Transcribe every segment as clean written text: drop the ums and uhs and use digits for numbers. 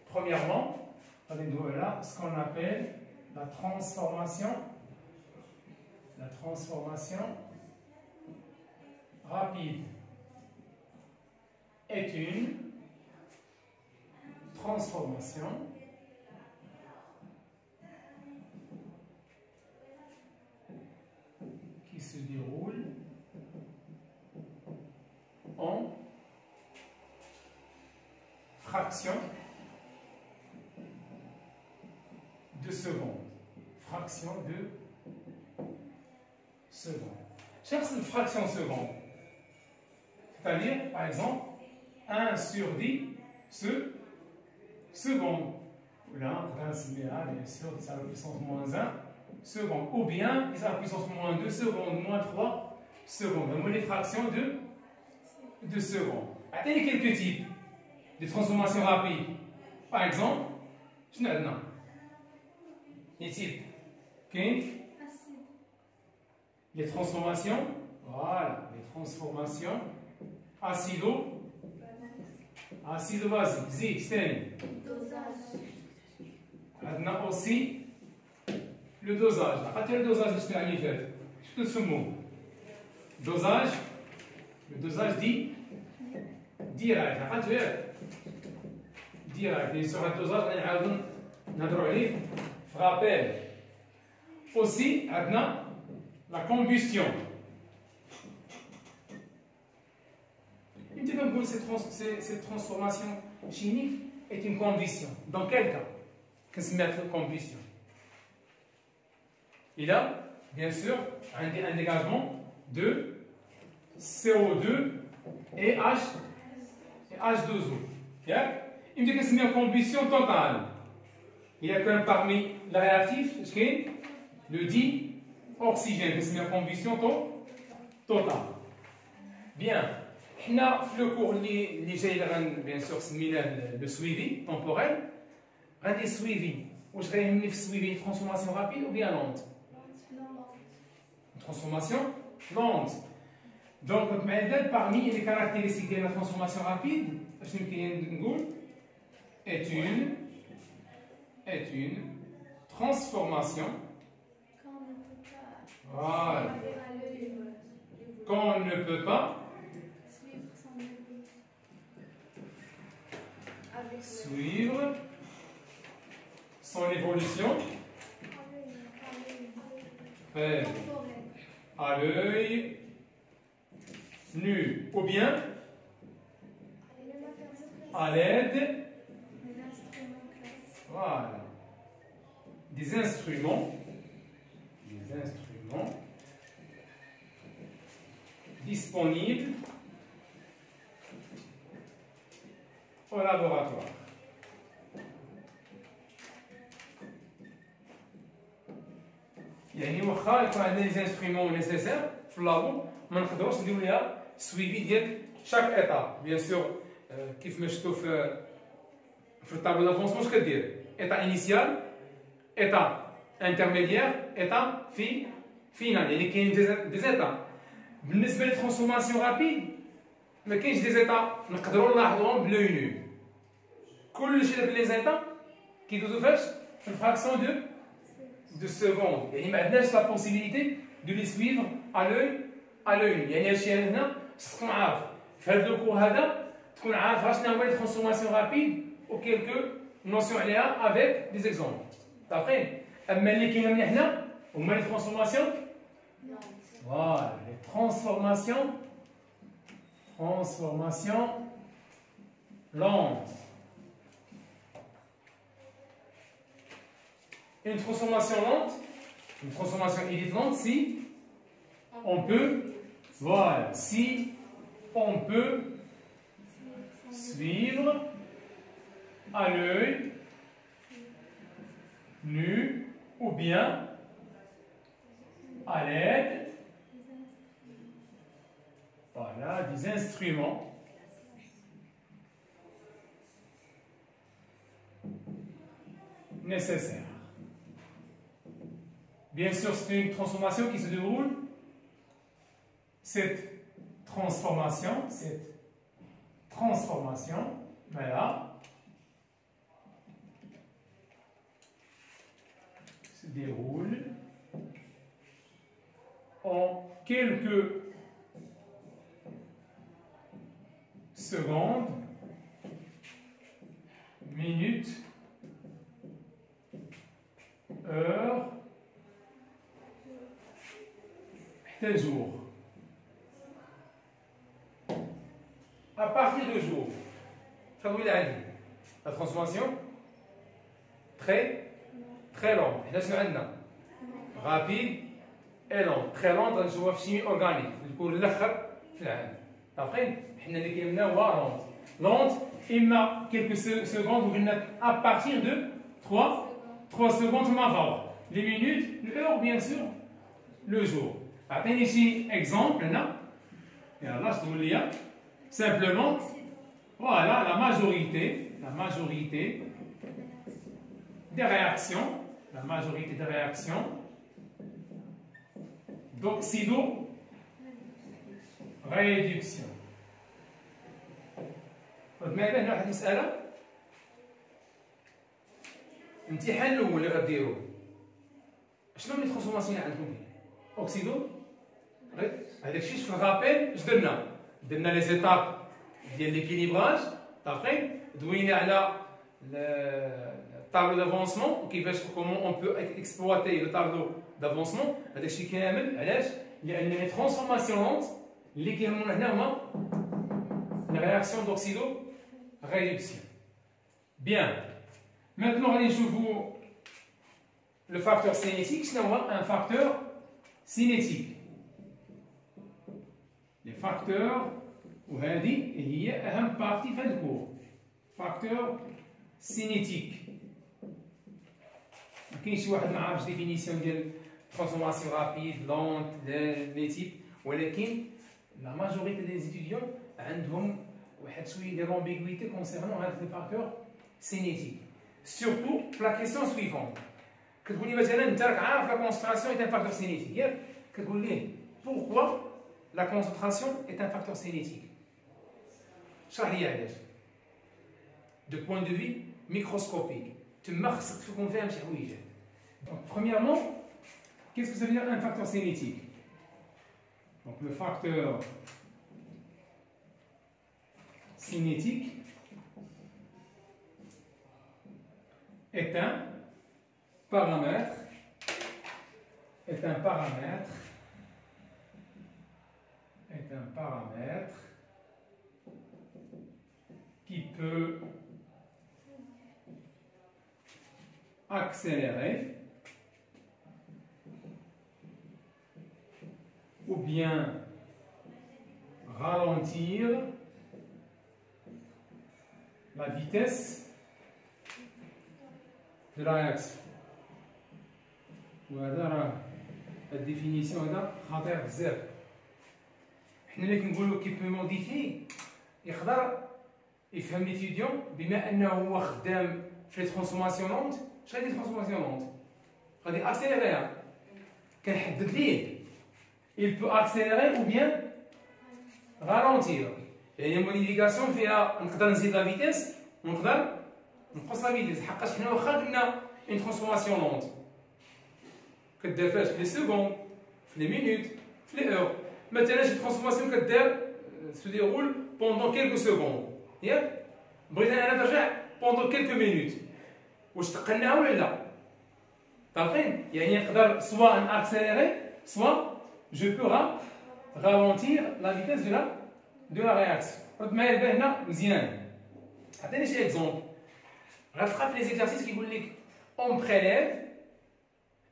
Premièrement, ce qu'on appelle la transformation rapide est une transformation qui se déroule en fraction de seconde. Fraction de seconde. Cherche une fraction seconde. C'est-à-dire, par exemple, 1 sur 10 secondes. Là, on va se mettre bien sûr, c'est à la puissance moins 1 seconde. Ou bien, c'est à la puissance moins 2 secondes, moins 3 secondes. On les fractions de secondes. Attendez quelques types de transformations rapides. Par exemple, je n'ai pas. Les types. Les transformations. Voilà, les transformations acido-basiques. Zik, c'est on a aussi le dosage. Le dosage, c'est un effet. Je peux ce mot. Dosage. Le dosage dit direct. Direct. Et sur le dosage, on a rappel. Aussi, la combustion. Cette transformation chimique est une combustion. Dans quel cas? Qu'est-ce que c'est combustion? Il a, bien sûr, un dégagement de CO2 et H2O. Il dit que c'est une combustion totale. Il y a quand même parmi les réactifs le dioxygène, c'est une combustion totale. Bien. Le cours اللي جاي bien sûr سميناه le suivi temporel. غادي suivi. واش غيهمني في السويفي transformation rapide ou bien lente? Transformation lente. Donc parmi les caractéristiques de la transformation rapide, je est une transformation voilà, qu'on ne peut pas suivre son évolution à l'œil nu ou bien à l'aide voilà, des instruments disponibles au laboratoire. يعني واخا يكون عندنا لي انسترومون نيسيسير في اللابو ما نقدروش نديرو ليها سويفي ديال شاك ايطا بيان سور كيف ما شفتوا في الطابلو دافونسمون اش كدير ايطا انيسيال ايطا انترميديير ايطا فينال يعني كاين دي زيتا بالنسبه للترانسفورماسيون رابيد ما كاينش دي زيتا نقدروا نلاحظوهم بلو نو كلشي داك لي زيتا كيدوزو فاش في الفراكسيون de secondes. يعني ما عندناش لا بوسيبيليتي دو لي سويفر à l'œil يعني هادشي هنا خصك تكون عارف في هاد لو كور هذا تكون عارف شنو هما لي ترانسفورماسيون رابيد و كيلكو نوسيون عليها افيك دي زيكزومبل صافي. اما اللي كاينه حنا هما لي ترانسفورماسيون فوالا لي ترانسفورماسيون lente. Une transformation lente, une transformation dite lente, si on peut, voilà, si on peut suivre à l'œil nu ou bien à l'aide, voilà, des instruments nécessaires. Bien sûr, c'est une transformation qui se déroule. Cette transformation voilà, se déroule en quelques secondes, minutes, heures, tel jour. À partir de jour, la transformation très lente. Rapide et lente. Très lente, on voit chimie organique. Pour l'akhir, après, on a des lente. Lente, il y a quelques secondes, à partir de 3 secondes, les minutes, l'heure, bien sûr, le jour. Attendez ici, exemple, là, je vous lis, simplement, voilà la majorité des réactions, d'oxydo-réduction. مثلا واحد المسألة الامتحان الأول اللي غديروه شنو من الترانسفورماسيون اللي عندكم فيه؟ أوكسيدو هذاك الشيء في الرابيل اش درنا لي زيتاب ديال ليكيليبراج طابقين دوينا على الطابلو دافونسمون وكيفاش كومون اون بو اكسبلواتي لو طابلو دافونسمون هذاك الشيء كامل علاش؟ لأن لي ترانسفورماسيون اللي كيهمونا هنا هما la réaction d'oxydo-réduction. Bien. Maintenant, je vous le facteur cinétique. C'est un facteur cinétique. Les facteurs, وهذه هي أهم partie في الكور. Facteur cinétique. ما كاينش واحد ما عارفش définition ديال transformation rapide, lente, les types, ولكن la majorité des étudiants عندهم واحد شويه ديال l'ambiguïté concernant هذا les facteurs cinétiques. Surtout pour la question suivante. كتقول لي مثلا انت راك عارف la concentration est un facteur cinétique. ياك كتقول لي pourquoi la concentration est un facteur cinétique. شرح لي علاش. De point de vue microscopique. تما خصك تكون فاهم شي حويجات. Donc premièrement, qu'est-ce que ça veut dire un facteur cinétique? Donc le facteur cinétique est un paramètre qui peut accélérer ou bien ralentir la vitesse de la réaction. وهذا la définition هذا خطير بزاف. حنا اللي كنقولوا كي بو موديفي يقدر يفهم ليتيديون بما انه هو خدام في لي ترانسفورماسيون لونت. اش غادي ترانسفورماسيون لونت؟ غادي اكسيليري. كنحدد ليه il peut accélérer ou bien ralentir. يعني الموديفيكاسيون فيها نقدر نزيد لا فيتيس ونقدر نقص لا فيتيس حقاش حنا واخا درنا اون ترانسفورماسيون لونت كدير فاش في لي سكوند في لي مينوت في لي اور. مثلا شي ترانسفورماسيون كدير سو ديرول بوندون كيلكو سكوند ياك بغيت انا نرجع بوندون كيلكو مينوت واش تقناها ولا لا؟ طالقين يعني نقدر سوا ناكسيليري سوا je peux ralentir la vitesse de la réaction. رد معايا البال هنا مزيان. عطيني شي اكزومبل. غتلقى في لي زيكزارسيس كيقول لك on prélève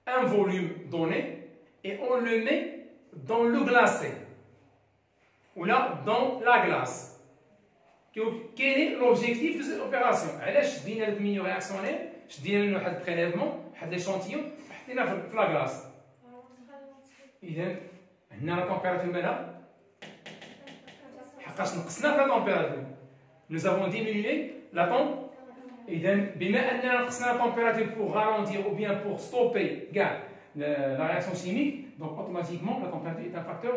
un volume donné et on le met dans le glacé ou là dans la glace. Quel est l'objectif de cette opération? علاش شدينا لك مينيو رياكسيونير شدينا لنا واحد البريليفمون واحد ليشونتيون وحطيناه في لا غلاس. اذا هنا لا تمبيراتور مالها حقاش نقصنا في لا تمبيراتور nous avons diminué la température. اذا بما اننا نقصنا لا تمبيراتور pour ralentir ou bien pour stopper la réaction chimique, donc automatiquement la température est un facteur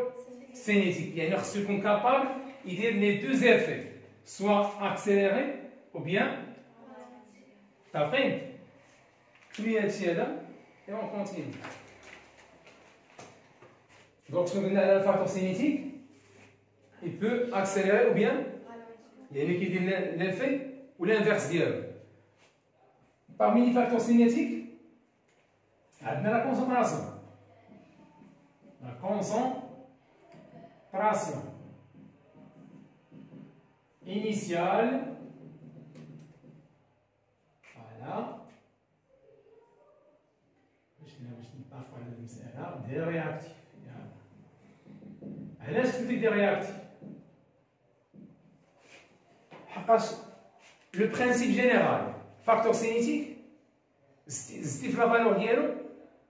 cinétique. يعني خصو يكون capable يدير les deux effets, soit accélérer ou bien t'apprennes. Puis et on continue. Donc, ce qu'on a le facteur cinétique, il peut accélérer ou bien il y a qui dit l'effet ou l'inverse d'elle. Parmi les facteurs cinétiques, on a la concentration. La concentration initiale. Voilà. Parfois, des réactifs. علاش قلت لك دي رياكتيف؟ حقاش لو برانسيب جينيرال فاكتور سينيتيك زدتي في لا فالور ديالو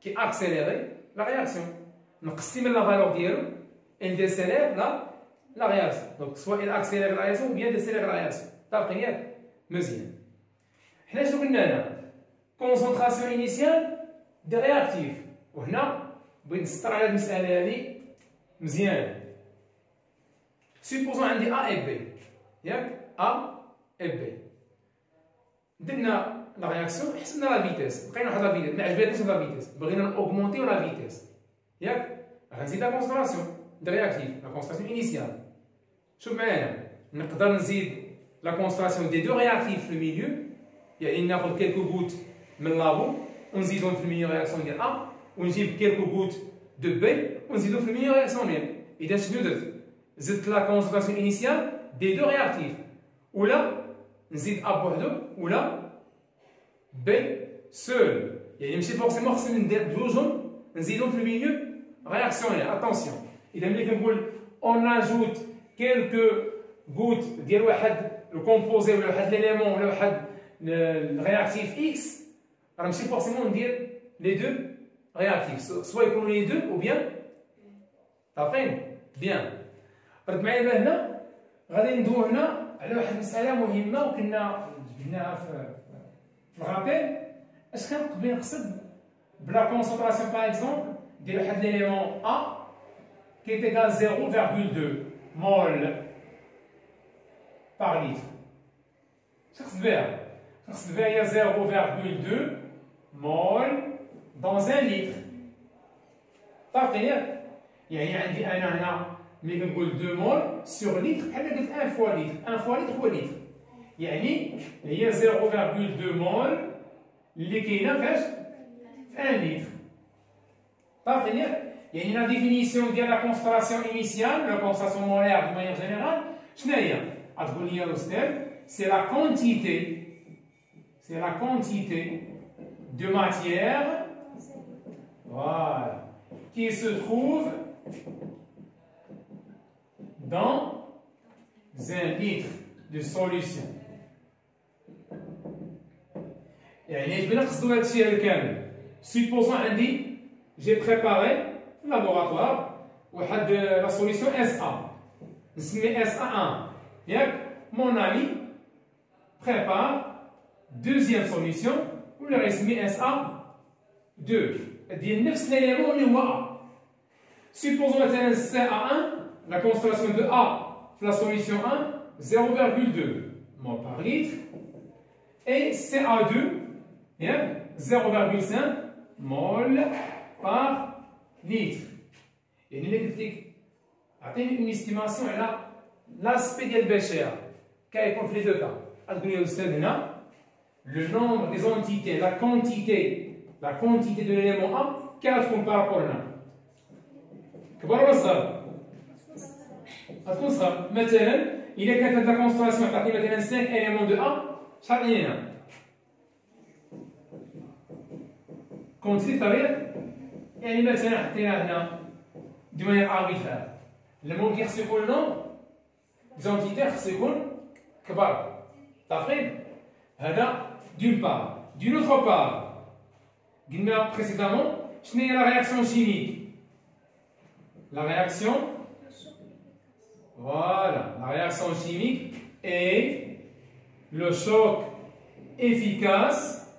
كي اكسيليري لا رياكسيون نقصتي من لا فالور ديالو ان ديسيلير لا رياكسيون دونك سوا ان اكسيلير لا رياكسيون ou bien ديسيلير لا رياكسيون طابقين ياك مزيان. حنا شنو قلنا هنا؟ كونسونطراسيون انيسيال دي رياكتيف وهنا بغيت نسطر على المساله هذه مزيان. سيبوزون عندي A et B ياك A et B درنا لا رياكسيون حسبنا لا فيتيس بقينا واحد لا فيتيس ما عجبتنيش لا فيتيس بغينا نوغمونتيو لا فيتيس ياك غنزيد لا كونسونطراسيون دو رياكتيف لا كونسونطراسيون انيسيال. شوف معايا نقدر نزيد لا كونسونطراسيون دي دو رياكتيف في الميليو يعني ناخذ كيلكو غوت من لابو ونزيدهم في الميليو رياكسيون ديال A ونجيب كيلكو غوت دو بي ونزيدو في الميليو رياكسيون ديال. اذا شنو درت؟ زدت لا كونسونطراسيون انيسيال دي دو رياكتيف ولا نزيد ا بوحدو ولا بي سول يعني ماشي فورسيمون خصني ندير بجوجهم نزيدهم في الميليو رياكسيونيل. اتونسيون اذا ملي كنقول اون اجوت كيلكو غوت ديال واحد الكومبوزي ولا واحد ليليمون ولا واحد الرياكتيف اكس راه ماشي فورسيمون ندير لي دو رياكتيف سوا يكونوا لي دو او بيان طابقين بيان. رد معايا لهنا غادي ندوي هنا على واحد المساله مهمه وكنا جبناها في الغابيل. اش كنقدر نقصد بلا كونسونطراسيون باغ اكزومبل ديال واحد ليليمون A qui est égal à 0,2 mol par litre. اش كنقصد بها؟ كنقصد بها هي 0,2 mol dans un litre. طاقية يعني عندي انا هنا ملي كنقول 2 مول سور لتر بحال قلت 1 فوا لتر 1 فوا لتر هو لتر يعني هي 0,2 مول اللي كاينه فاش في 1 لتر. طاقية يعني لا ديفينيسيون ديال لا كونسونطراسيون انيسيال لا كونسونطراسيون مولير دو مانيير جينيرال شنو هي؟ غتقول لي الاستاذ سي لا كونتيتي de matière voilà, qui se trouve dans un litre de solution. يعني اش بغينا نقصدو هاد الشيء هذا كامل؟ سيبوزون عندي جي بريباري في اللابوغاتوار واحد لا سوليسيون اس ا نسمي اس ا 1 ياك مون امي بريبار دوزيام سوليسيون ولا غيسمي اس ا 2 ديال نفس ليليمون اللي هو ا. سيبوزون مثلا سي ا 1 لا كونسونطراسيون دو ا في لا سوليسيون 1 0,2 mol par litre et CA2 0,5 mol par litre. يعني اللي قلت لك عطيني اون استيماسيون على لاسبي ديال البشره كيكون في لي دو كا. غتقول لي الاستاذ هنا le nombre des entités la quantité de l'élément A كتكون بارابور هنا كبر ولا صغر؟ غتكون صغر. مثلا الا كانت هاد لا كونستراسيون تعطي مثلا 5 éléments de A شحال عطيني هنا؟ كونتيتي طبيعي يعني مثلا حطينا هنا دو مانيير اربيترير المهم خصو يكون النومبر زونتيتي خصو يكون كبر. طافين هذا d'une part. D'une autre part, قلنا précédemment شنو هي la réaction chimique? La réaction, voilà, la réaction chimique est le choc efficace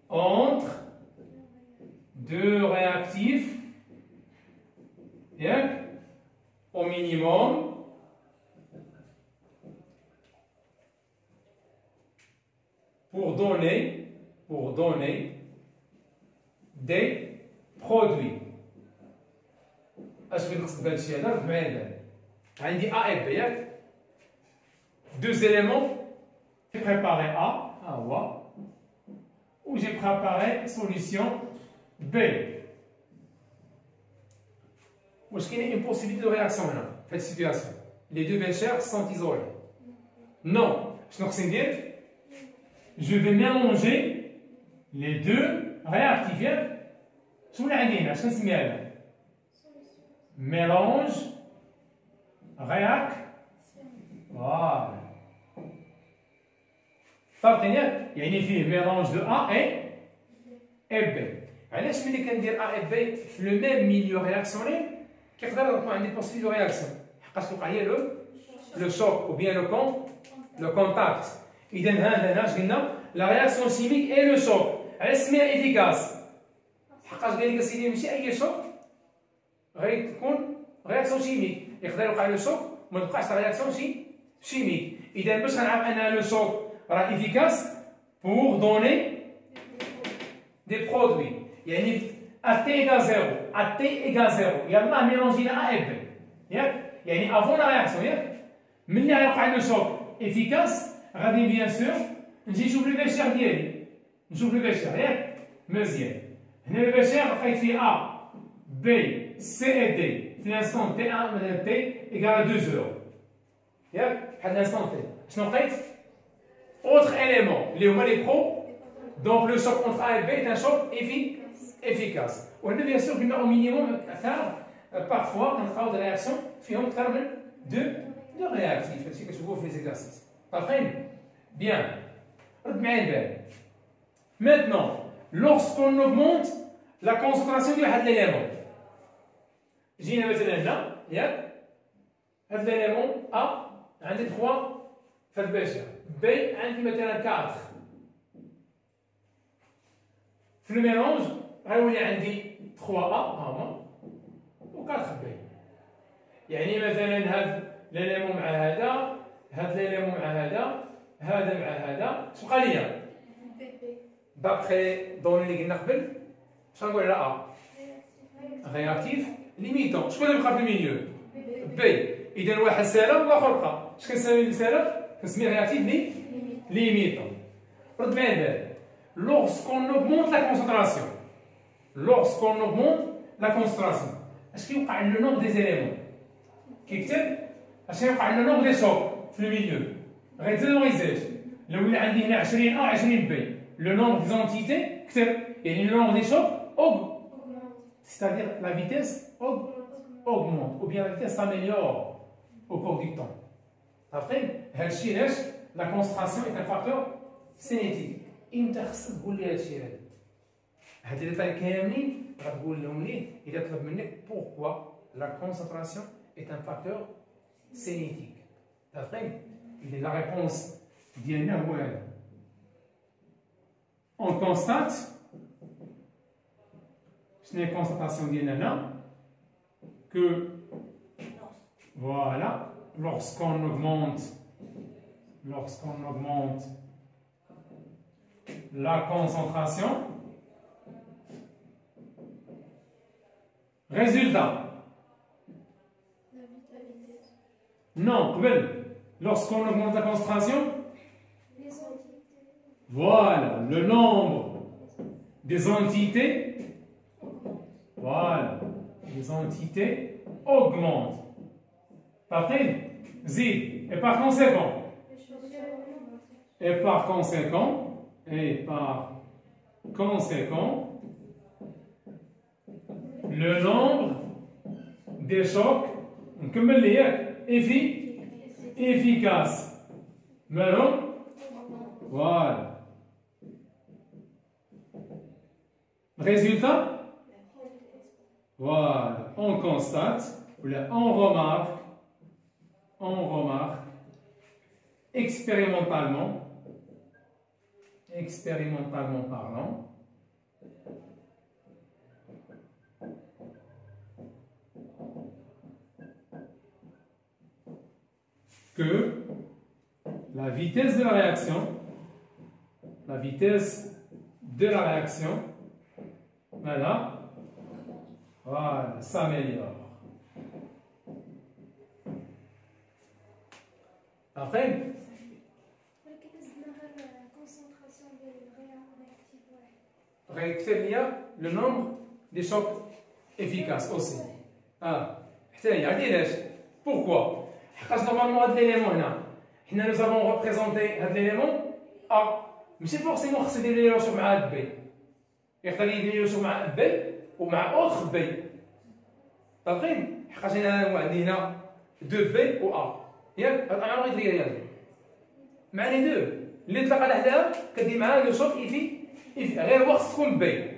entre deux réactifs au minimum pour donner des produits. اش بغيت نقصد بهذا الشيء هذا؟ رد معايا البال. عندي A et B ياك؟ Deux éléments. J'ai préparé A, ou j'ai préparé solution B. Est-ce qu'il y a une possibilité de réaction là, dans cette situation? Les deux béchers sont isolés. Non. Je vais mélanger les deux réactifs. شو اللي عندي هنا؟ شنو نسميها؟ mélange réaction. Voilà. يعني فيه mélange de A et B. علاش ملي كندير A et B في le même milieu réactionnel كيقدر يكون عندي possibilité de réaction حقاش توقع هي le choc ou bien le contact. إذا هنا اش قلنا؟ la réaction chimique et le choc. علاش سميها efficace؟ حقاش قال لك اسيدي ماشي أي شوك غادي تكون réaction chimique. يقدر يوقع لو شوك وما تبقاش réaction chimique. إذا باش غنعرف أن لو شوك راه efficace pour donner des produits. يعني à t égale 0 à t égale 0 يلاه ميلونجينا A et B ياك؟ يعني avant la réaction ياك؟ ملي غيوقع لو شوك efficace غادي بيان سور نجي نشوف لي بيشير ديالي نشوف لي بيشير ياك؟ مزيان. هنا لو بيشير لقيت فيه A B C et D في l'instant T1 مثلا T égale 2 0 ياك؟ بحال l'instant T شنو لقيت؟ autre élément اللي هما لي برو. donc le choc entre A et B est un choc efficace. وهنا بيان سور قلنا au minimum parfois كنلقاو des réactions فيهم أكثر من deux réactifs. هادشي كتشوفوه في les exercices. عارفين؟ bien. رد معايا البال. maintenant lorsqu'on augmente la concentration de هاد l'élément جينا مثلا هنا ياك؟ هاد l'élément A عندي 3 في الباشا B عندي مثلا 4 في الميلونج غيولي عندي 3A هما و 4B. يعني مثلا هاد ليليمون مع هذا هاد ليليمون مع هذا هذا مع هذا اش بقى ليا؟ دابخي دوني اللي قلنا قبل اش غنقول على A؟ رياكتيف ليميتون. شكون اللي بقى في الميليو؟ B. إذا واحد سالب والآخر بقى. اش كنسمي سالب؟ كنسميه رياكتيف limitant. رد معايا البال. lorsqu'on augmente la concentration اش كيوقع لو نومبر دي زيليمون؟ كيكتب اش كيوقع لو نومبر دي شوك في الميليو غيزيد ولا غيزيد؟ لو ولا عندي هنا 20 A 20 B لو نومبر دي زونتيتي كتب يعني لو نومبر دي شوك c'est-à-dire la vitesse augmente ou bien la vitesse s'améliore au cours du temps. عارفين هادشي علاش la concentration est un facteur cinétique. امتى خصك تقول لي هادشي هذا؟ هاد لي ديتاي كاملين غتقول لهم ليه اذا طلب منك pourquoi la concentration est un facteur cinétique. عارفين؟ إذا la réponse ديالنا هو هذا. On constate شنو هي الكونستاتاسيون ديالنا هنا؟ que voilà lorsqu'on augmente la concentration, résultat. Non, lorsqu'on augmente la concentration, voilà, le nombre des entités, voilà, les entités augmentent. Parfait? Zid. Et par conséquent, le nombre des chocs efficaces. Maintenant, voilà. Résultat, voilà, on constate, on remarque expérimentalement parlant, que la vitesse de la réaction la vitesse de la réaction, voilà, s'améliore. Après, réactif, il y a le nombre des chocs efficaces aussi. Pourquoi? Parce que normalement, l'élément là, nous avons représenté l'élément A. Mais c'est forcément que c'est des éléments sur B. Il y a des éléments sur B ou autre B. D'accord? On a 2B ou A. أنا أريد رياضي معني دو اللي تلاقى لحداها كدير معاها لو شوك غير وقت تكون بي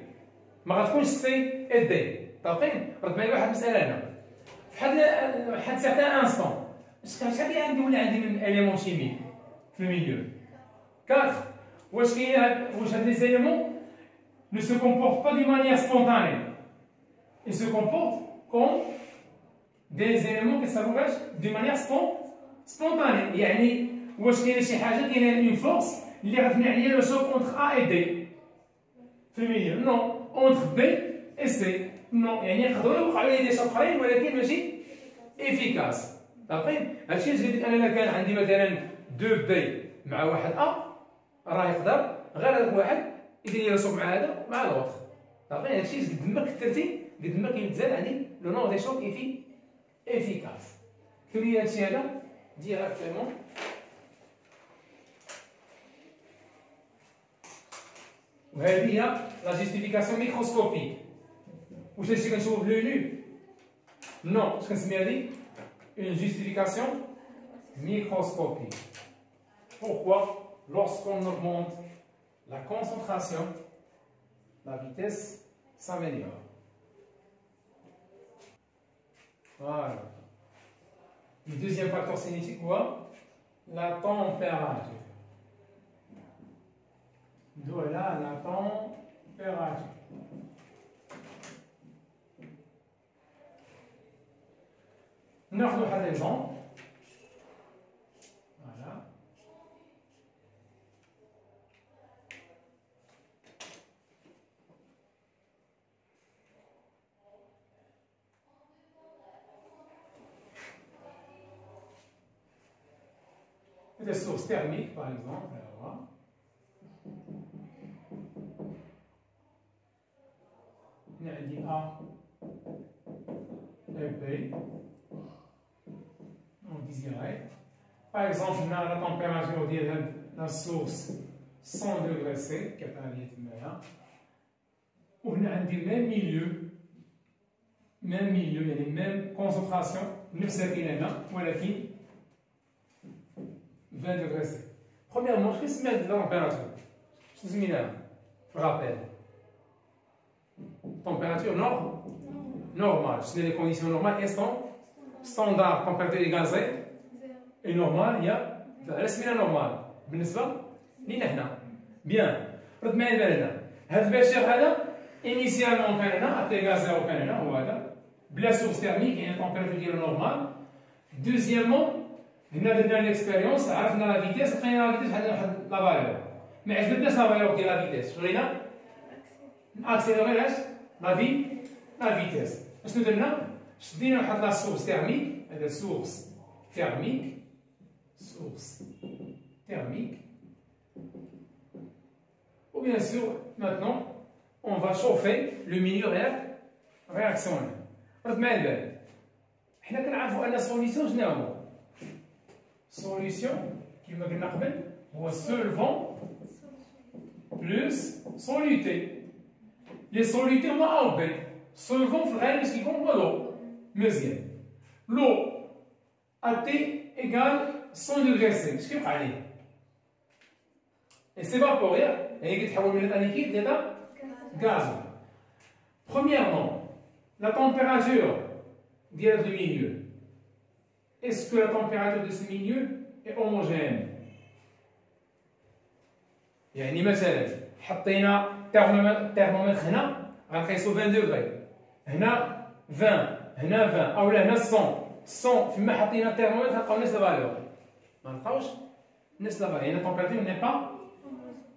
ما غتكونش سي اي دي طاقين رد معايا واحد المسألة هنا فحد سيغتان انستون شحال عندي ولا عندي من اليمون شيميك في الميليو 4 واش هاد لي زيليمون ne se comportent pas d'une manière spontanée ils se comportent comme des éléments qui s'arrangent d'une manière spontanée. يعني واش كاينه شي حاجه كاينه اون فورس اللي غتمنع عليا لو شوك اونتر ا اي دي فهمتيني نو اونتر بي اي سي نو يعني يقدروا يوقعوا لي دي شوك اخرين ولكن ماشي افيكاس عارفين هادشي اللي قلت انا الا كان عندي مثلا 2 بي مع واحد ا راه يقدر غير هذاك واحد يدير لي لو شوك مع هذا مع الاخر عارفين هادشي قد ما كثرتي قد ما كيتزاد عندي لو نومبر دي شوك efficace. Puis là, directement. Il y a la justification microscopique. Ou c'est ce que je trouve le nu? Non, ce que c'est dit, une justification microscopique. Pourquoi? Lorsqu'on augmente la concentration, la vitesse s'améliore. Voilà. Le deuxième facteur signifie quoi? La température. Voilà la température. ناخذ واحد exemple. Voilà. Des sources thermiques, par exemple. On a dit A et B. On dirait. Par exemple, on a la température de la source 100 degrés C, qui est un litre meilleur. On a dit même milieu, il y a les mêmes concentrations, 9 kg, voilà qui 20 degrés C. Premièrement, je vais se mettre de la température. Je vous mets là. Je rappelle. Température normale. C'est les conditions normales. Standard, température gazée. Et normale, il y a la semaine normale. بالنسبة لينا هنا. Bien. رد معايا بالنا. هذا البشر هذا initialement كان هنا أتي غازي وكان هنا هو هذا. بلا سورس تhermique يعني température ديالو نورمال. Deuxièmement, هنا درنا ليكسبيريونس عرفنا لا فيتيس لقينا لا فيتيس واحد لا فالور ما عجبتناش لا فالور ديال لا فيتيس بغينا ناكسيليري اش لا فيتيس اشنو درنا شدينا واحد لا سورس تيرميك هذا سورس تيرميك ou bien sûr maintenant on va chauffer le milieu réaction رد معايا البال حنا كنعرفوا ان سوليسيون شنو هو solution كما قلنا قبل هو solvant plus soluté. Les solutés هما A و B. Solvant في الغالب اش كيكون هو l'eau. مزيان. L'eau à T égale 100 degrés C. اش كيوقع عليه؟ s'évaporer يعني كيتحول من état liquide l'état gaz. Premièrement, la température ديال le milieu. Est-ce que la température de ce milieu est homogène? يعني مثلا حطينا ترمومتر هنا غنقيسو 20 دوغري هنا 20 هنا 20 اولا هنا 100 فيما حطينا الترمومتر غنلقاو نفس الفالور ما نلقاوش نفس الفالور يعني التمبيراتور ني با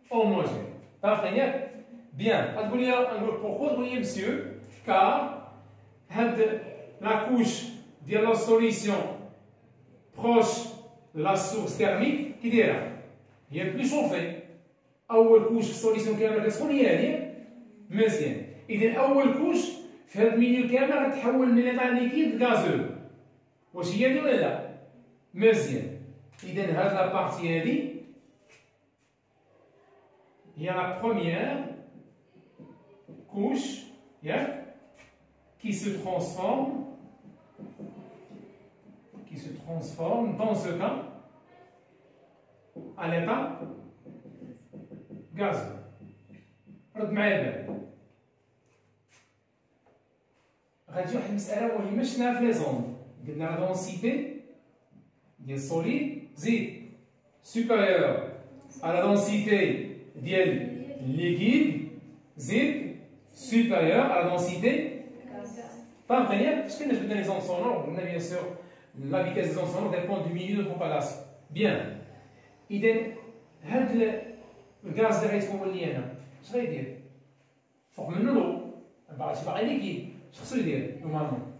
homogène. Bien. Pourquoi vous monsieur? Car la couche de la solution proche de la source thermique qui est là. Il est plus chauffé. أول كوش في السوليسيون كامل كتكون هي هذه مزيان. إذا أول كوش في هذا الميليو كامل غتحول من إيطا ليكيد غازول. واش هي هذه ولا لا؟ مزيان. إذا هاد لا بارتي هذه هي لا بروميير couche qui se transforme dans ce cas à l'état gazeux. رد معايا البال. غادي واحد المسألة مهمة شفناها في لي زون. قلنا لا دونسيتي ديال السوليد زيد سوبيريور على لا دونسيتي ديال الليكيد زيد supérieur à la densité pas vrai parce que nous avons des ondes sonores bien sûr la vitesse des ondes sonores dépend du milieu de propagation bien إذا هذا الغاز اللي غيتكون لي أنا اش غيدير فوق منه لو باغي ليكيد اش خصو يدير نورمالمون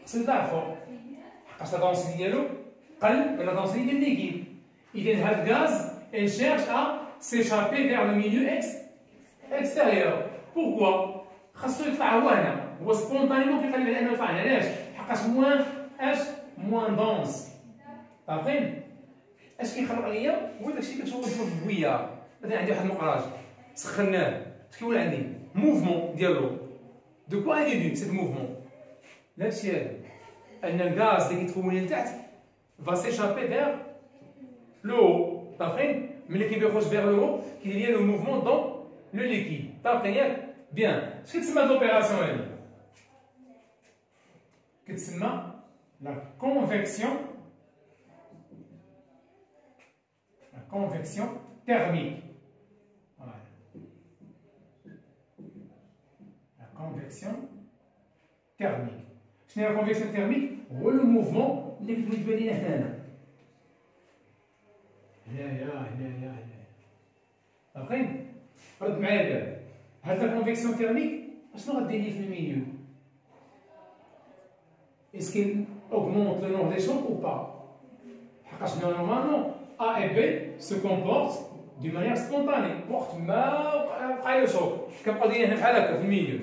خصو يطلع فوق حقاش لا دونسيتي ديالو قل من لا دونسيتي ديال الليكيد إذا هذا الغاز il cherche à s'échapper vers le milieu extérieur. Pourquoi? خاصو يطلع هو هنا هو سبونطانيمون كيقلب على انه يطلع هنا علاش؟ حقاش موان دونس عارفين؟ اش كيخرج عليا؟ هو داكشي اللي كتشوفو في البويه مثلا عندي واحد المقراج سخناه اش كيولي عندي؟ موفمون ديالو دو كوا اي دو سيت موفمون داكشي هذا ان الغاز اللي كيتكون لي لتحت فا سيشابي فيغ لو عارفين؟ ملي كيخرج فيغ لو كيدير لو موفمون دون le liquide. Bien. Ce que c'est l'opération que c'est la convection thermique. Voilà. La convection thermique. Ce n'est la convection thermique ou le mouvement اللي كتبان لنا هنا. يا عارفين؟ رد معايا البال. هاد لا كونفيكسيون تيرميك اشنو غدير لي في الميليو؟ اسكي augmente le nombre des chocs ou pas? حقاش نورمالمون A et B se comportent d'une manière spontanée. وقت ما وقع له شوك كنبقاو دايرين بحال هكا في الميليو.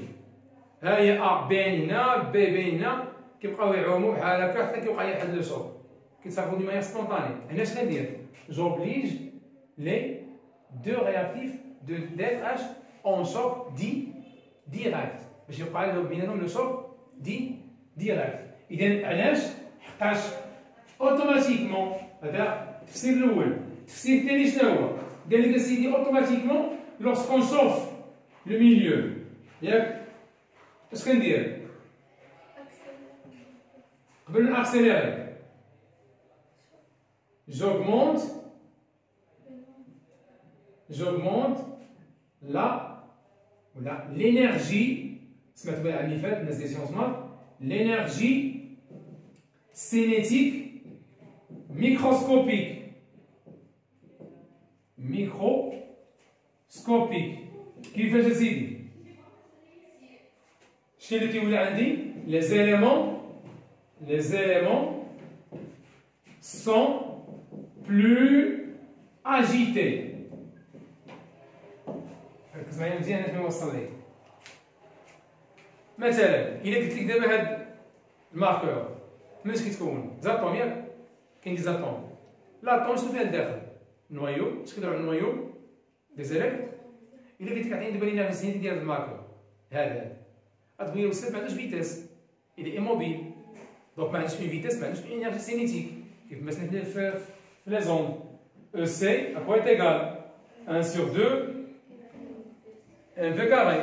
ها هي A باين هنا B باين هنا كيبقاو يعوموا بحال هكا حتى كيوقع لي واحد لو شوك. كيتصرفوا d'une manière spontanée. هنا اش غندير؟ j'oblige les deux réactifs d'être en choc direct باش يوقع لهم بيناتهم لو شوك direct. اذا علاش؟ حقاش اوتوماتيكمون هذا التفسير الاول. التفسير الثاني شنو هو؟ قال لك اسيدي اوتوماتيكمون لورسكون شوف لو ميليو ياك اش كندير؟ قبل ناكسيليري j'augmente l'énergie, سمعتوا بها العام اللي فات الناس ديال سيونس مات l'énergie cinétique microscopique كيفاش اسيدي؟ شنو اللي كيولي عندي؟ les éléments sont plus agités. ركز معايا مزيان باش ما نوصل ليه. مثلا الا قلت لك دابا هاد الماركور فاش كيتكون؟ زاتوم ياك؟ كاين دي زاتوم. لاطوم شنو فيها الداخل؟ نوايو، اش كيديروا على النوايو؟ دي زيليكت. الا قلت لك عطيني دابا لينيرجي ديال الماركور هذا غتبغي يوصل ما عندوش فيتاس، il est immobile. دونك ما عندوش اون فيتاس، ما عندوش اون انرجي سينيتيك كيف ما سمعنا في لي زوند. EC à quoi est égal 1 sur 2 mv carré.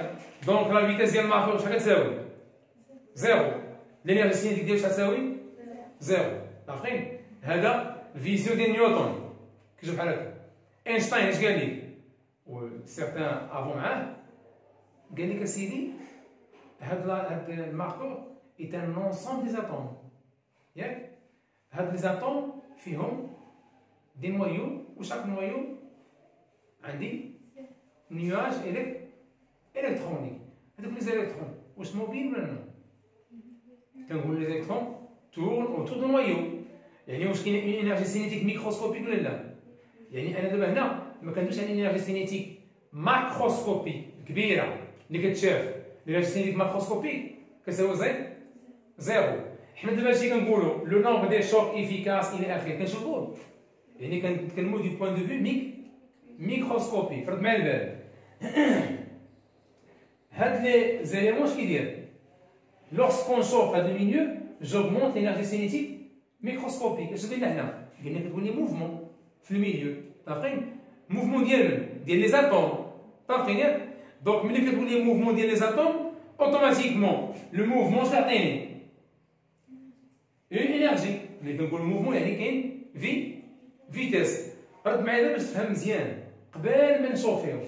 Donc la vitesse ديال الماركور شحال كتساوي؟ 0. الانرجي سينيتيك ديالو شحال تساوي؟ 0. عارفين؟ هذا الفيزيون ديال نيوتن كيجيو بحال هكا. اينشتاين اش قال لك؟ و سيغتان افون معاه قال لك اسيدي هاد الماركور est un ensemble des atomes. ياك؟ هاد لي زاتوم فيهم دي نوايو و chaque noyau عندي نيواج الكترونيك. هذوك لي زيليكترون واش موبيل ولا نو؟ كنقول لي زيليكترون تورن اوتور دو نويو. يعني واش كاين اون انرجي سينيتيك ميكروسكوبيك ولا لا؟ يعني انا دابا هنا ما كندويش على انرجي سينيتيك ماكروسكوبيك كبيره اللي كتشاف. الانرجي سينيتيك ماكروسكوبيك كتساوي زيرو. حنا دابا هادشي كنقولوا لو نومبر دي شوك افيكاس الى اخره كنشوفوه. يعني كنتكلموا دو بوين دو في ميكروسكوبي. فرد معايا البال. هاد لي زيليمون اش كيدير؟ لوغسكون شوف هاد الميليو جوغمونت لينيرجي سينيتيك ميكروسكوبيك. اش قلنا هنا؟ قلنا كتقول لي موفمون في الميليو. عارفين موفمون ديال لي زاتوم. عارفين ياك؟ دونك ملي كتقول لي موفمون ديال لي زاتوم اوتوماتيكمون لو موفمون اش كيعطيني؟ اون انرجي. ملي كنقول موفمون يعني كاين فيتاس. رد معايا باش تفهم مزيان. قبل ما نشوفيو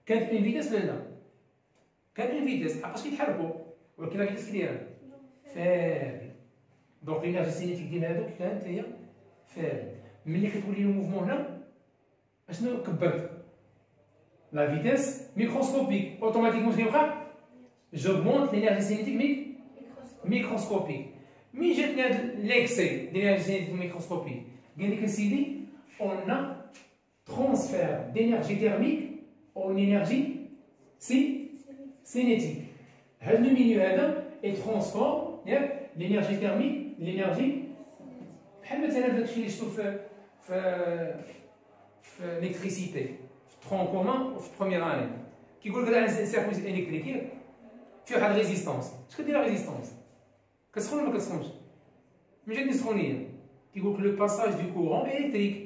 كانت اون فيتاس ولا لا؟ كانت اون فيتاس حقاش كيتحركوا، ولكن لا فيتاس كي دايره فابل. دونك الانرجي سينيتيك ديال هادوك كانت هي فابل. ملي كتولي لي موفمون هنا اشنو كبرت؟ لا فيتاس ميكروسكوبيك. اوتوماتيكمون اش كيوقع؟ جوغمونت لينرجي سينيتيك ميكروسكوبيك. مين جاتني هاد ليكسي ديال لينرجي سينيتيك ميكروسكوبيك؟ قال لك اسيدي اون ا transfert d'énergie thermique en énergie cinétique. هذا الميليو هذا يترانسفورم l'énergie thermique l'énergie بحال مثلا داكشي اللي شفتو في الالكتريسيتي في ترون كومان وفي بروميير اني. كيقول لك هذا سيركويت الكتريكي فيه واحد ريزيستونس. اش كدير لا ريزيستونس؟ كتسخن ولا ما كتسخنش؟ من جات السخونيه كيقول لك لو باساج دو كورون الكتريك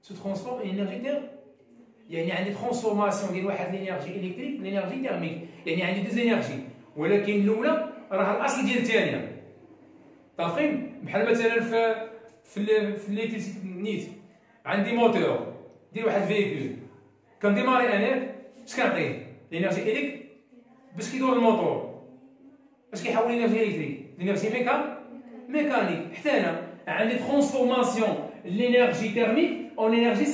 se transforme en énergie thermique. يعني عندي ترانسفورماسيون ديال واحد الانرجي الكتريك لانرجي تيرميك. يعني عندي دوز انرجي، ولكن الاولى راه الاصل ديال الثانيه. طافين بحال مثلا في الالكتريسيتي نيت عندي موتور ديال واحد فيكول كنديماري انا اش كنعطيه؟ الانرجي الكتريك باش كيدور الموتور. اش كيحول الانرجي الكتريك؟ الانرجي ميكانيك. حتى انا عندي ترانسفورماسيون l'énergie thermique en énergie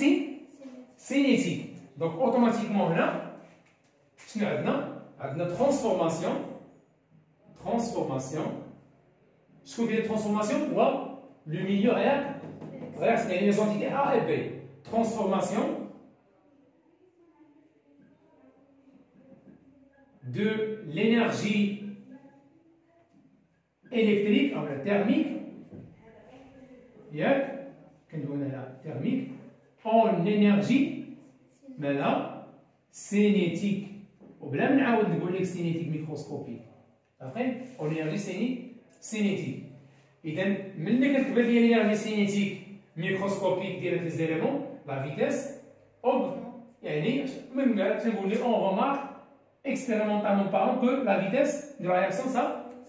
cinétique. Donc automatiquement هنا شنو عندنا transformation. شكون كيدير transformation؟ هو le milieu réactif يعني les entités A et B. Transformation de l'énergie électrique en thermique ياك كندوي هنا thermique en énergie مالا cinétique. وبلا ما نعاود نقول لك cinétique ميكروسكوبيك. عارفين en énergie cinétique. اذا ملي كتكبر لي الانرجي سينيتيك ميكروسكوبيك ديال لي زيليمون لا فيتاس يعني من بعد تنقول لي اون رومارك expérimentalement parlant que la vitesse de la réaction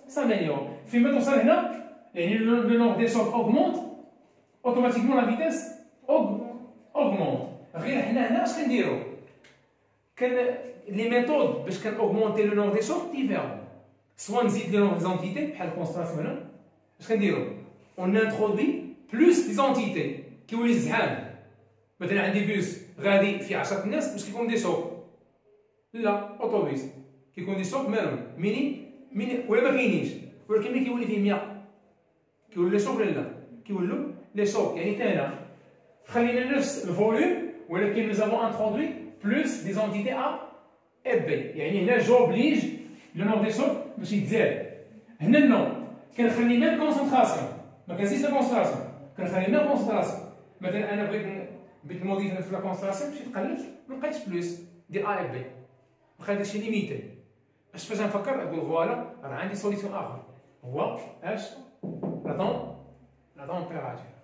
s'améliore. فيما توصل هنا يعني le nombre des chocs augmente automatiquement la vitesse augmente. غير حنا هنا اش كنديرو؟ لي ميثود باش كنأوغمونتي لو نومبر دي شوك ديفيرون. سوا نزيد لي نومبر زونتيتي بحال الكونستراسيون هنا اش كنديرو؟ اون انترودوي بلوس دي زونتيتي كيولي زحام. مثلا عندي بوس غادي فيه 10 الناس باش كيكون دي شوك. لا اوتوبيس كيكون دي شوك مالهم ميني ولا ما كاينينش، ولكن ملي كيولي فيه 100 كيولي لي شوك ولا لا؟ كيولوا لي شوك. يعني حتى هنا خلينا نفس الفوليوم ولكن nous avons introduit plus des entités A et B. يعني هنا j'oblige le nombre des chocs باش يتزاد. هنا نو كنخلي ميم كونسونطراسيون، ما كنزيدش لا كونسونطراسيون، كنخلي ميم كونسونطراسيون. مثلا انا بغيت نموديفي في لا كونسونطراسيون مشيت قلبت ما لقيتش بلوس ديال A et B، بقى داكشي ليميتي. اش فاش نفكر نقول فوالا راه عندي سوليسيون اخر هو اش la température.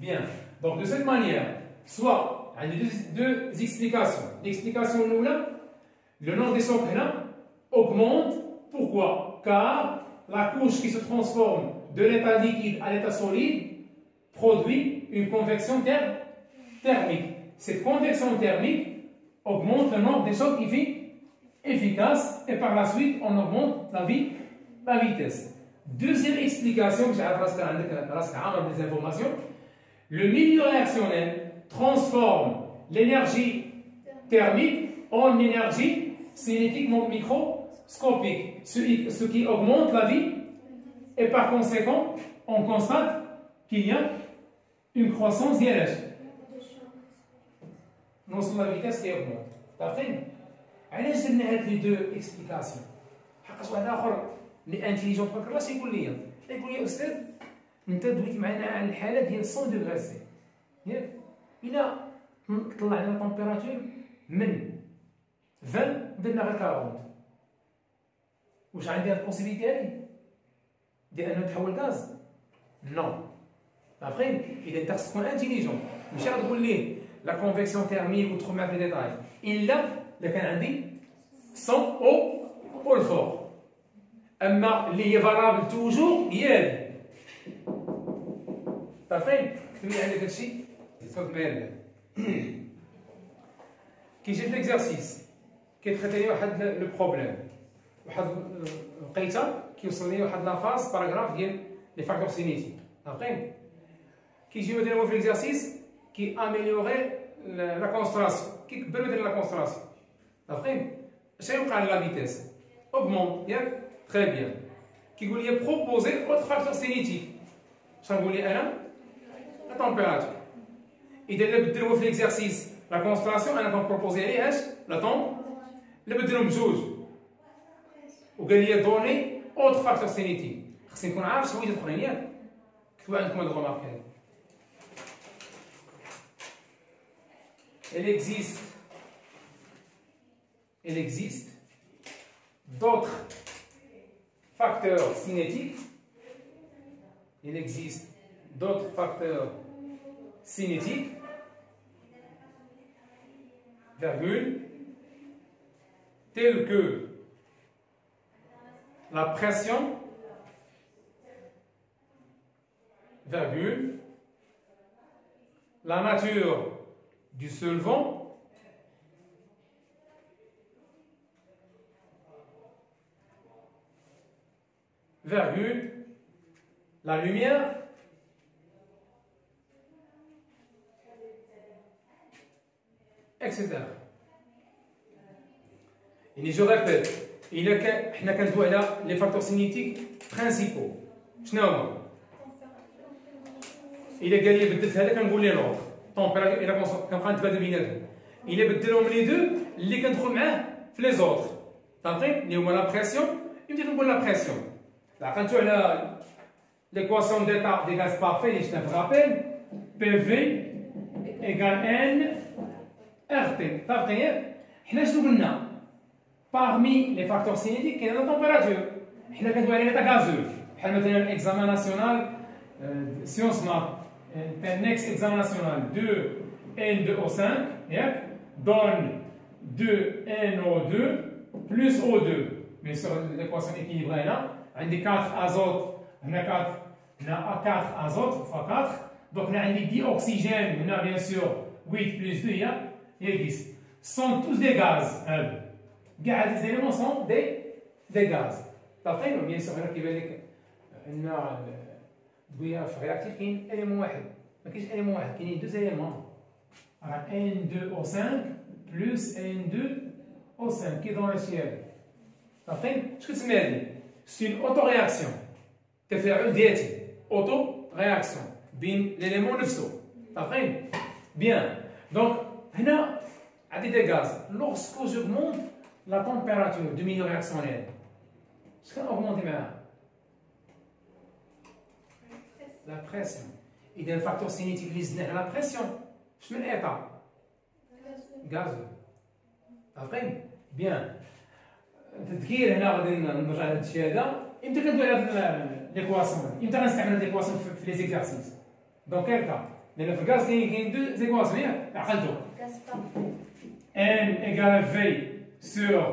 Bien. Donc de cette manière, soit il y a deux explications. L'explication nulle, le nombre des chocs là augmente. Pourquoi? Car la couche qui se transforme de l'état liquide à l'état solide produit une convection thermique. Cette convection thermique augmente le nombre des chocs efficaces et par la suite on augmente la vitesse. Deuxième explication que j'ai des informations, le milieu réactionnel transforme l'énergie thermique en énergie cinétique microscopique, ce qui augmente la vie, et par conséquent, on constate qu'il y a une croissance ديالها نوصل la vitesse qui augmente. عرفتي؟ علاش درنا هاد لي دو اكسبليكاسيون؟ حقاش واحد اخر اللي انتيليجون تبارك الله يقول لي استاذ انت دويت معنا على الحاله ديال 100 دوغري سي ياك؟ الا طلعنا التمبيراتور من 20 درنا غير 40 واش عندي هاد البوسيبيتي هادي ديال انه تحول غاز؟ نو. عارفين؟ اذا انت خصك تكون انتيليجون ماشي غتقول ليه لا كونفيكسيون تيرميك وتدخل معاه في ديتاي الا كان عندي 100 او الفوق. اما اللي هي فالابل توجور هي هادي. عارفين؟ كتب لي عندك هادشي صوت مايل كيجي في ليكزارسيس كيتخيط لي واحد لو بروبليم واحد لقيته كيوصل لي واحد لافاز باراغراف ديال لي فاكتور سينيتيك. عارفين؟ كيجيو يديروا في ليكزارسيس كي اميليوري لا كونستراسيون كيكبروا يدير لا كونستراسيون. عارفين؟ اش غيوقع لا فيتيس؟ اوغمون ياك؟ تري بيان. كيقول لي بروبوزي اوت فاكتور سينيتيك. اش غنقول لي انا؟ لا تمبيراتور. اذا الا بدلوا في ليكزارسيس لا كونستراسيون انا كنبروبوزي عليه اش؟ لا طون الا بدلهم بجوج وقال لي دوني اوت فاكتور سينيتيك. خصني نكون عارف شنو هي الاخرين ياك؟ كتبوا عندكم هاد الغمارك هادي. Il existe d'autres facteurs cinétiques. Il existe d'autres facteurs cinétiques, virgule, tels que la pression, virgule, la nature du solvant, virgule, la lumière, etc. Et je répète, حنا كندويو على les facteurs cinétiques principaux. شنو هما؟ إلا قال لي بدلت هذا كنقول ليه لوطر. طومبيراتور إلا كنبقى نتبادل بيناتهم. إلا بدلهم لي دو اللي كندخل معاه في لي زوطر. فهمتي؟ اللي هما لا بريسيون يمكن نقول لا بريسيون. عقلتو على l'équation d'état des gaz parfaits اللي شفنا في الرابيل PV égale N RT. فهمتي؟ حنا شنو قلنا؟ parmi les facteurs cinétiques كاين لا température. حنا كندويو على l'état gazeux. بحال مثلا الاكزامان ناسيونال سيونس مات next examen national 2N2O5 donne 2NO2 plus O2. Bien sûr, l'équation équilibrée là. On a 4 azotes, on a 4 azotes, fois 4. Donc on a 10 oxygènes, on a bien sûr 8 plus 2, il y a 10. Ce sont tous des gaz. Les éléments sont des gaz. D'après nous, bien sûr, on a في الرياكتير كاين اليمون واحد ما كاينش اليمون واحد كاينين دوز اليمون راه N2O5 بلس N2O5 كيدون هادشي هذا عارفين اش كتسمى هادي سي اون اوتو رياكسيون تفاعل ذاتي اوتو رياكسيون بين اليمون نفسه عارفين بيان دونك هنا عندي دي غاز لوغسكو جوغمونت لا تمبيراتور دو ميليو رياكسيونيل اش كان اوغمونتي معاها la pression. إذا الفاكتور سينيتيك اللي زدناه على بريسيون اش من إيطا؟ غازو. عارفين؟ بيان. التذكير هنا غادي نرجع لهاد الشيء هذا، إمتى كندوي على هاد ليكواسيون؟ إمتى غنستعمل هاد ليكواسيون في لي زيكزارسيس؟ دونك كيل كا؟ لأن في الغاز كاين دو زيكواسيون ياك؟ عقلتو. N égale V sur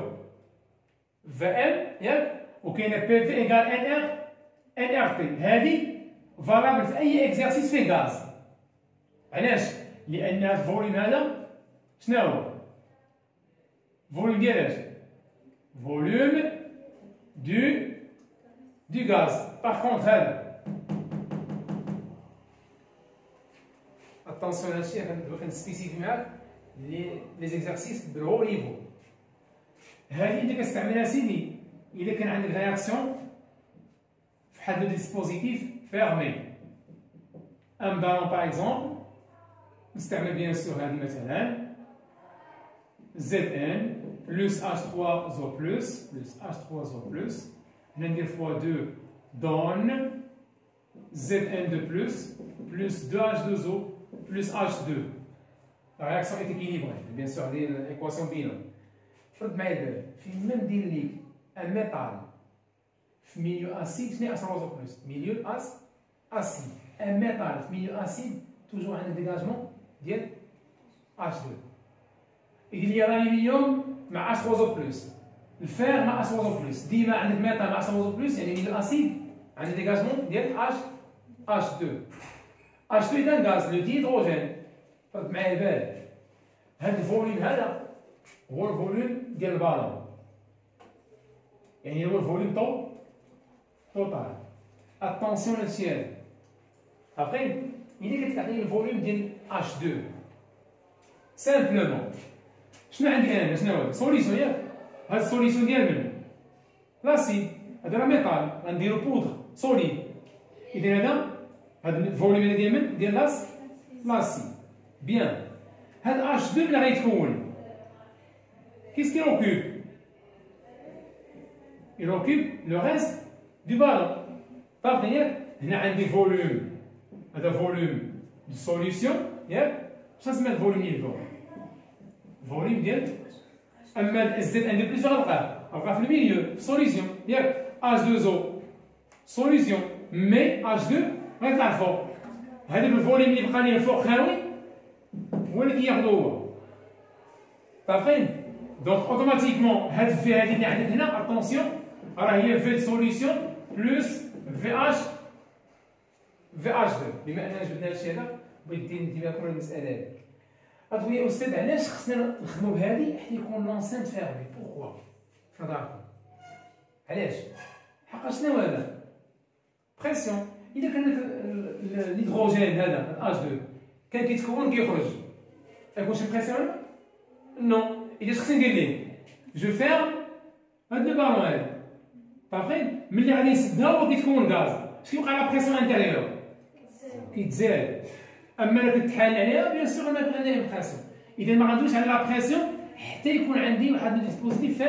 VM ياك؟ وكاينة PV égale NRT. هادي فالابل في اي اكزرسيس فيه غاز علاش؟ لان هذا الفوليوم هذا شنو هو؟ فوليوم ديال اش؟ فوليوم دو غاز باغ كونطخ هذا اتونسيون هادشي كنسبيسيفي معاك لي زيكزارسيس بالهو نيفو. هذه انت كتستعملها سيدي الا كان عندك رياكسيون في حد لو ديسبوزيتيف فيرمي. ان بالون باغ اكزومبل نستعمل بيان سور هذه مثلا ZN plus H3O plus H3O plus. هنا ندير فوا 2 donne ZN2 plus 2H2O plus H2. La réaction est équilibrée. Bien sûr, l'équation binôme. فرد معايا البال فيما ندير ليك ان ميتال في ميليو اسيد شنو H3O plus ميليو اسيد. ان ميتال في ميليو اسيد توجور عندنا ديجاجمون ديال H2. يدير لي الالومنيوم مع H3O plus الفير مع H3O plus. ديما عندك ميتال مع H3O plus يعني ميليو اسيد عندنا ديجاجمون ديال H2. H2 إذا غاز لو ديهيدروجين. فرد معايا البال هاد الفوليوم هذا هو الفوليوم ديال البالون يعني هو الفوليوم توتال. اتونسيون هادشي هذا عارفين ملي كتعطيني الفوليوم ديال H2 سامبلومون شنو عندي انا شنو هو سوليسيون ياك. هاد السوليسيون ديال من لاسيد هذا راه ميتال غنديرو بودر سوليد. اذا هذا الفوليوم ديال من ديال لاسيد. بيان هاد H2 ملي غيتكون qu'est-ce qu'il occupe? Il occupe le reste du ballon. Par derrière, هنا عندي فوليوم هذا فوليوم دو سوليسيون ياك. شنو سميت الفوليوم ديالو؟ الفوليوم ديال اما الزد ان دو بليس غنلقاه في الميليو في سوليسيون ياك. H2O سوليسيون مي H2 غيطلع الفوق. هذاك الفوليوم اللي بقى لي الفوق خاوي هو اللي كياخدو هو. عارفين دونك اوتوماتيكمون هاد الفي هادي اللي عندك هنا اتونسيون راه هي في سوليسيون بلس في اش 2. بما اننا جبنا هادشي هذا بغيت دير انتباهكم للمساله هادي. قالوا يا استاذ علاش خصنا نخدموا بهادي حتى يكون لونسينت فيرمي؟ بوركوا في نظركم علاش؟ حقا شنو هذا؟ بريسيون. اذا كان الهيدروجين هذا H2 كان كيتكون كيخرج يكون شي بريسيون؟ نو. إذا خصني ندير ليه جو فيرم هاد لو بالون هذا عارفين ملي غادي نسدها هو كيتكون غاز اش كيوقع لا بريسيون انتيريور كيتزاد. اما الا كتحال عليها بيان سور ما يكون عندها بريسيون. اذا ما غندويش على لا بريسيون حتى يكون عندي واحد الديسبوزيتيف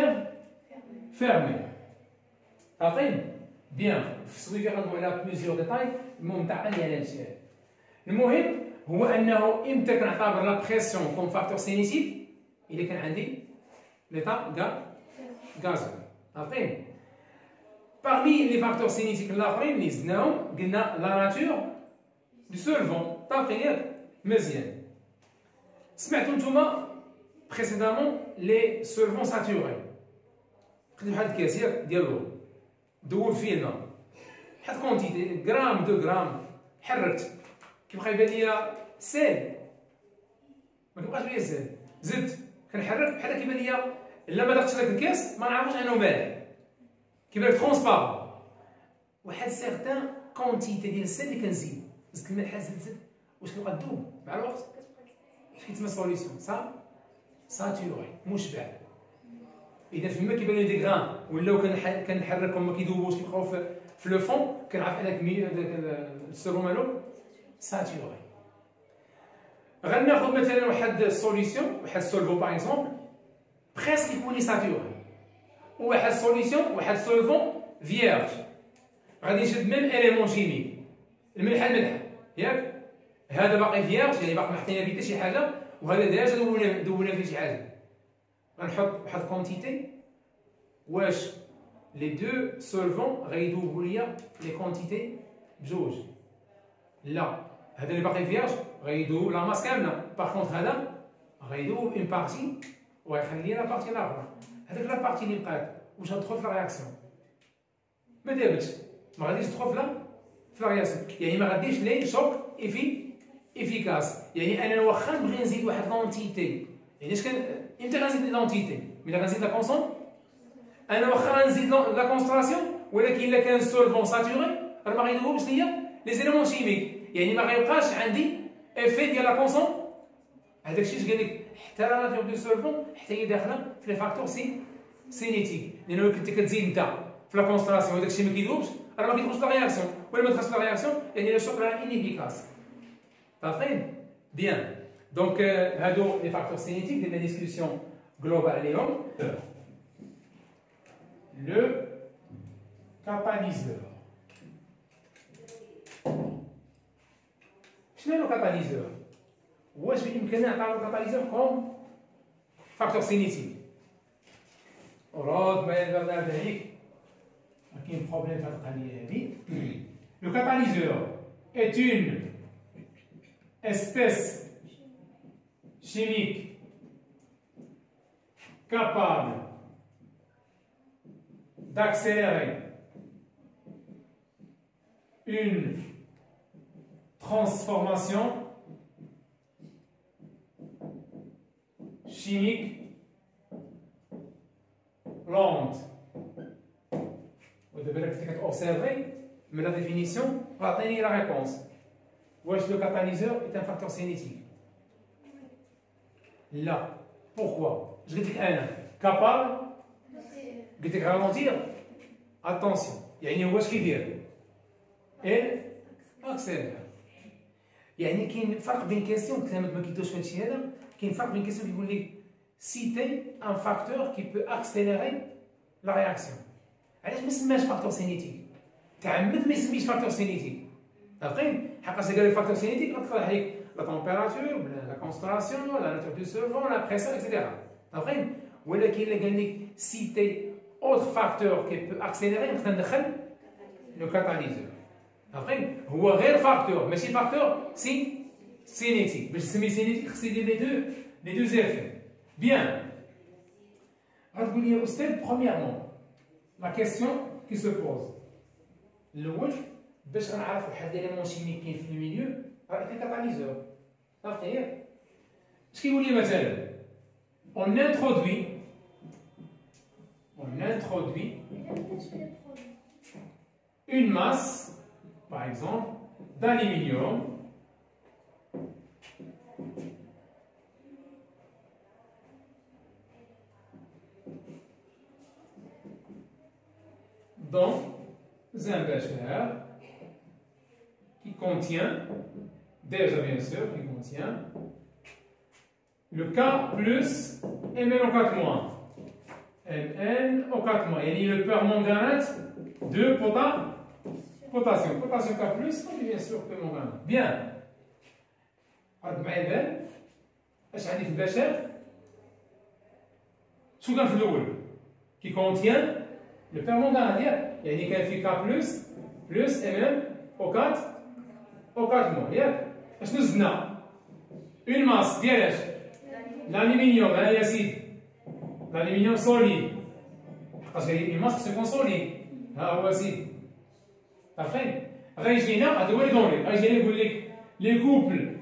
فيرمي. عارفين بيان في السويفي غندوي على بليزيور ديتاي المهم تاع على هادشي هذا. المهم هو انه امتى كنعتبر لا بريسيون كوم فاكتور سينيسيد إذا كان عندي ليطا غازو. عارفين باغمي لي فاكتور سينيتيك الاخرين اللي زدناهم قلنا لا ناتور دو سولفون. طاقين ياك مزيان. سمعتو نتوما بريسيدامون لي سولفون ساتوري. خدي واحد الكاس ياك ديال لو دوب فيه الماء حط كونتيتي غرام 2 غرام حركت كيبقى يبان ليا سيل ما كيبقاش ليا سيل زدت كنحرك بحال كيبان ليا الا ما دقتش لك الكاس ما نعرفش انه مالح كيبان لك ترونسبارون. واحد سيغتان كونتيتي ديال السيل اللي كنزيد زدت الملح زدت واش كيبقى تذوب مع الوقت اش كيتسمى سوليسيون ساتوري مشبع. اذا فيما كيبان لي دي غران ولاو كنحركهم ما كيذوبوش كيبقاو في لو فون كنعرف هذاك داك السيرو مالو ساتوري. غناخذ مثلا واحد سوليسيون واحد سولفون باغ اكزومبل بريسك يكون ساتوري وواحد سوليسيون واحد سولفون فييرج غادي نشد ميم اليمون شيميك الملح ياك. هذا باقي فييرج يعني باقي ما حطينا فيه حتى شي حاجه وهذا ديجا دوبنا فيه شي حاجه. غنحط واحد كونتيتي واش لي دو سولفون غيدوبوا ليا لي كونتيتي بجوج. لا هذا اللي باقي فييرج غيدوب لا ماس كامله. باغ كونطخ هذا غيدوب اون بارتي وغيخلي لا بارتي الاخرى. هذيك لا بارتي اللي بقات واش غتدخل في لا رياكسيون؟ ما دابتش ما غاديش تدخل في لا رياكسيون يعني ما غاديش لي شوك افيكاس. يعني انا واخا نبغي نزيد واحد لونتيتي يعني اش كان امتى غنزيد لونتيتي؟ ملي غنزيد لا كونسون انا واخا غنزيد لا كونسنتراسيون ولكن الا كان سولفون ساتوري راه ما غيدوبش ليا لي زيليمون شيميك يعني ما غيبقاش عندي افي ديال لا كونسون. هذاك الشيء اش قال لك حتى لا ناتور دو سولفون حتى هي داخله في لي فاكتور سينيتيك، لانه كنت كتزيد انت في لا كونستراسيون وداك الشيء ما كيذوبش راه ما كيدخلش لا رياكسيون، ولا ما دخلش لا رياكسيون يعني لو شوك راه انيفيكاس. فاهمين؟ بيان. دونك هادو لي فاكتور سينيتيك ديال لا ديسكسيون جلوبال عليهم. لو كاتاليزور. شنو هو الكاتاليزور؟ واش بإمكاننا نعطيو الكاتاليزور كوم فاكتور سينيتيك؟ ورد ما يلزم نعرف عليك كاين بروبليم في هاد القضيه هادي. لو كاتاليزور est une espèce chimique capable d'accélérer une transformation chimique lente. ودابا الا كنت كتوبسيرفي من لا ديفينيسيون عطيني لا ريبونس. واش لو كاتاليزور est un facteur cinétique؟ لا. بوركوا؟ اش قلت لك انا؟ كابابل؟ قلت لك رالونتير؟ اتونسيون، يعني هو اش كيدير؟ اكسيلير. يعني كاين فرق بين كيسيون كلامك ما كيدوش في هادشي هذا، كاين فرق بين كيسيون كيقول لك سيتي ان فاكتور كي بو اكسيليري لا رياكسيون. علاش ما سماش فاكتور سينيتيك؟ تعمد ما يسميش فاكتور سينيتيك. فاهمين؟ حقاش قال لك فاكتور سينيتيك غتطرح عليك لا تمبيراتور ولا لا كونستراسيون ولا لا ناتور دو سولفون لا بريسيون اكسيتيرا. فاهمين؟ ولكن الا قال لك سيتي اوتر فاكتور كي بو اكسيليري نقدر ندخل لو كاتاليزور. فاهمين؟ هو غير فاكتور ماشي فاكتور سينيتيك. باش تسمي سينيتيك خص يدير لي دو زيفي. بيان. غتقول لي يا استاذ برومييرمون لا كيسيون كي سو بوز الاول باش غنعرف واحد ليليمون شيميك كاين في الميليو راه كاين كاتاليزور. عرفتي ياك؟ اش كيقول لي مثلا؟ اون انترودوي une masse par exemple d'aluminium dans un bécher qui contient, déjà bien sûr, qui contient le K plus Mn au 4 moins. Mn au 4 moins. يعني le permanganate de potassium. Potassium K plus, et bien sûr permanganate. Bien. هاد معايا بان اش عندي في البشر؟ شنو كان في الاول؟ كي كونتيان لو بيرمونغانات ياك؟ يعني كان في K بلس Mn au 4 موان ياك؟ اشنو زدنا؟ اون ماس ديال اش؟ الالومنيوم. ها يا سيدي الالومنيوم سوليد، حقاش اون ماس خصو يكون سوليد. ها هو سيدي. عارفين؟ غيجينا هذا هو لي دوني، غيجينا يقول لك لي كوبل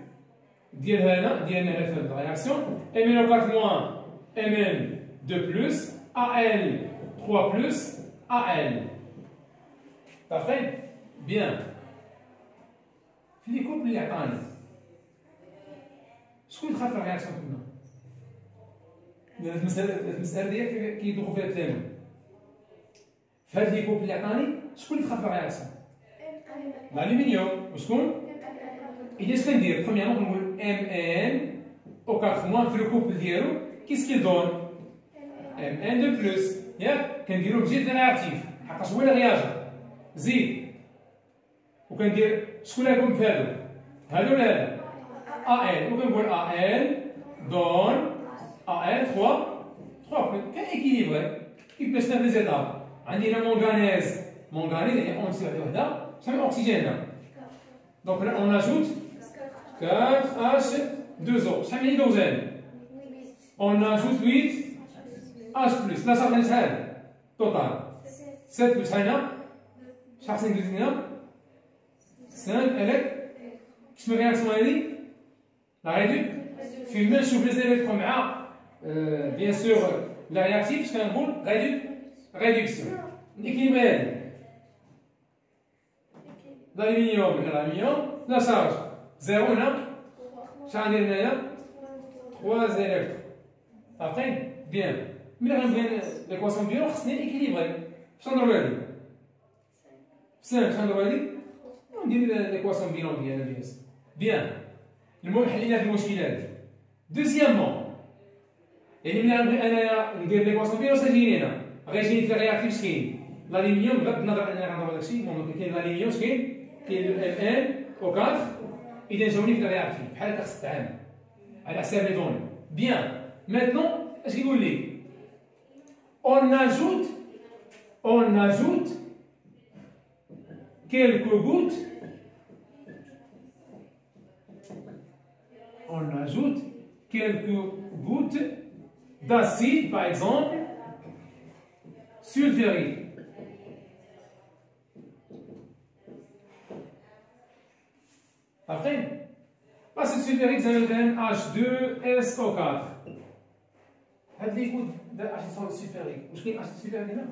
ديالنا في هاد الرياكسيون Mn au 4 moins Mn 2 plus Al 3 plus Al. عارفين؟ بيان. في لي كوبل اللي عطاني شكون دخل في الرياكسيون كنا؟ لأن المسألة ديالك كيدوخو فيها التلاميذ. في هاد لي كوبل اللي عطاني شكون اللي دخل في الرياكسيون؟ الألومنيوم. وشكون؟ إذا اش كندير؟ برومييرمون كنقول Mn au 4 moins في الكوبل ديالو كيس كيل دون؟ Mn 2 plus ياك؟ كنديرو بجيت رياكتيف حقاش هو اللي غياجر. زيد وكندير شكون اللي غيكون في هادو ولا هذا؟ Al وكنقول Al دون Al 3 كان اكيليبري. كيف باش نعمل لي زيتاب؟ عندي هنا مونغانيز يعني اونسي وحده شحال اكسجين هنا؟ دونك هنا اون اجوت 4H2O شحال من هيدروجين؟ اون اجوت 8H بلس. لا صافي شحال؟ توتال 7 بلس شحال هنا؟ شحال خصني ندير هنا؟ 5 الك شنو الرياكسيون هادي؟ لا ريدوك فين ما نشوف لي زيليكترون مع بيان سور لا رياكتيف اش كنقول؟ ريدكسيون. نيكليبري هادي الالومنيوم لا شارج زيرو هنا شحال ندير هنايا؟ 3 3 électrons. Après, bien. Mais l'équation bilan, c'est équilibré. Je t'en donne. C'est un on dit l'équation bilan bien. Bien. Le mot حلينا في المشكلة هذه. Deuxièmement, أنا ندير l'équation bilan ساجيني هنا. غيجيني في الرياكتيف شكاين. الألمنيوم بغض النظر أنا غنهضر داكشي المهم كاين الألمنيوم شكاين كاين الام ان او 4 إذا جاوني في الرياكتيف بحال هكا خص تعامل على حساب لي دوني. Bien. Maintenant, اش كيقول لي؟ On ajoute quelques gouttes. On ajoute quelques gouttes d'acide, par exemple, sulfurique. Après, l'acide sulfurique, ça veut dire H2SO4. هاد لي كود دار اسيد سلفوريك. واش كاين اسيد سلفوريك هنا؟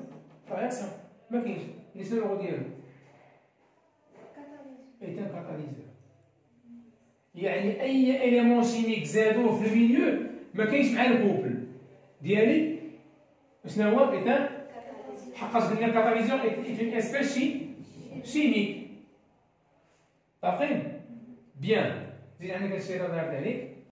رياكسيون ما كاينش. شنو الرول ديالو؟ ايتان كاتاليزور. يعني اي اليمون شيميك زادوه في الميليو ما كاينش مع الكوبل ديالي شنو هو؟ ايتان حقاش قلنا الكاتاليزور ايت اون اسبيس شيميك. باقين؟ بيان. زيد عندك هادشي اللي هضرت عليك.